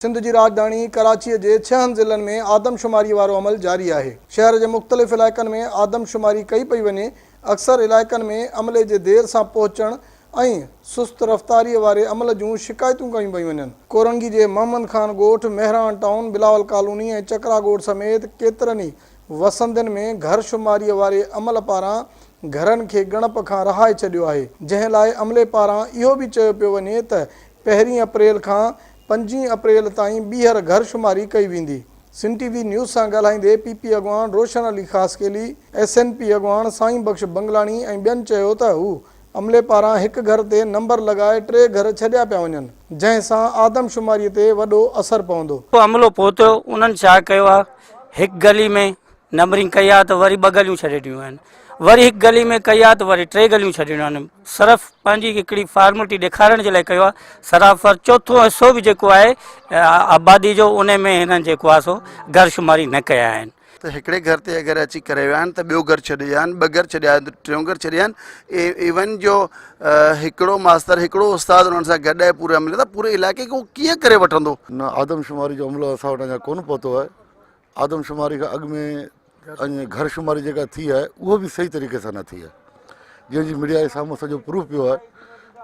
सिंध की राजधानी कराची के 6 ज़िलनि में आदमशुमारी वारो अमल जारी है। शहर के मुख़्तलिफ़ इलाक़नि में आदमशुमारी कई पई वञे। अक्सर इलाक़नि में अमले के देर से पहुँचण ऐं सुस्त रफ़्तारी वारे अमल जूं शिकायतूं कयूं पई वञनि। कोरंगी के मोहम्मद खान ॻोठ, मेहरान टाउन, बिलावल कॉलोनी ऐं चकरा ॻोठ समेत केतिरनि ई वसंदनि में घर शुमारी वारे अमल पारां घरनि खे ॻणप खां रहाए छॾियो आहे, जंहिं लाइ अमले पारां इहो बि चयो पियो वञे त 1 अप्रैल खां 5 अप्रैल ताईं ॿीहर घर शुमारी कई वेंदी। सिंध टीवी न्यूज़ सां ॻाल्हाईंदे पीपी अॻवान रोशन अली ख़ासकेली, SNP अॻवान साईं बख़्श बंगलाणी ऐं ॿियनि चयो त हू अमले पारां हिकु घर ते नंबर लॻाए 3 घर छॾिया पिया वञनि, जंहिंसां आदमशुमारीअ ते वॾो असरु पवंदो। अमलो पहुतो, उन्हनि छा कयो आहे, हिकु गली में नंबरिंग कई आहे त वरी 2 गलियूं छॾे ॾियूं आहिनि, वरी हिकु गली में कई आहे त वरी 3 गलियूं छॾे ॾियूं आहिनि। सिर्फ़ु पंहिंजी हिकिड़ी फॉर्मेलिटी ॾेखारण जे लाइ कयो आहे। सराफर चौथो हिसो बि जेको आहे आबादी जो, उन में हिननि जेको आहे सो घर शुमारी न कया आहिनि। तो हिकिड़े घर ते अगर अची करे विया आहिनि त ॿियो घर छॾे विया आहिनि, 2 घर छॾिया आहिनि, 3 घर छॾिया आहिनि। इवन जो हिकिड़ो मास्तर, हिकिड़ो उस्ताद उन्हनि सां गॾु आहे पूरे अमले, त पूरे इलाइक़े खे कीअं करे वठंदो? न, आदमशुमारी जो अमलो असां वटि अञा कोन पहुतो आहे। आदमशुमारी खां अॻु में घर शुमारी जेका थी आहे उहो बि सही तरीक़े सां न थी आहे, जंहिंजी मीडिया जे साम्हूं सॼो प्रूफ पियो आहे।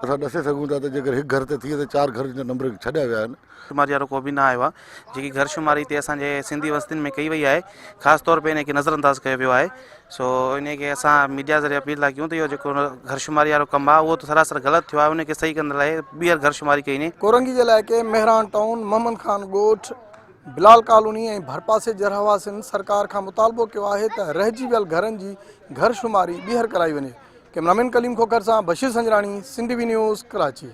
असां ॾसे सघूं था त जेकर हिकु घर ते थिए त 4 घर जा नंबर छॾिया विया आहिनि। शुमारी वारो को बि न आयो आहे, जेकी घर शुमारी ते असांजे सिंधी वस्तियुनि में कई वई आहे, ख़ासि तौर पे इनखे नज़रअंदाज़ कयो वियो आहे। सो इनखे असां मीडिया ज़रिए अपील था कयूं त इहो जेको घर शुमारी वारो कमु आहे उहो त सरासर ग़लति थियो आहे, उनखे सही करण लाइ ॿीहर घर शुमारी कई ने। कोरंगी के इलाइक़े मेहरान टाउन, मोहम्मद खान ॻोठ, बिलाल कॉलोनी ऐं भरपासे जरहवासिन सरकार का मुतालबो किया है त रहिजी वियल घरनि जी घर शुमारी ॿीहर कराई वञे। कैमरामैन कलीम खोखर सां बशीर संजराणी, सिंध टीवी न्यूज़, कराची।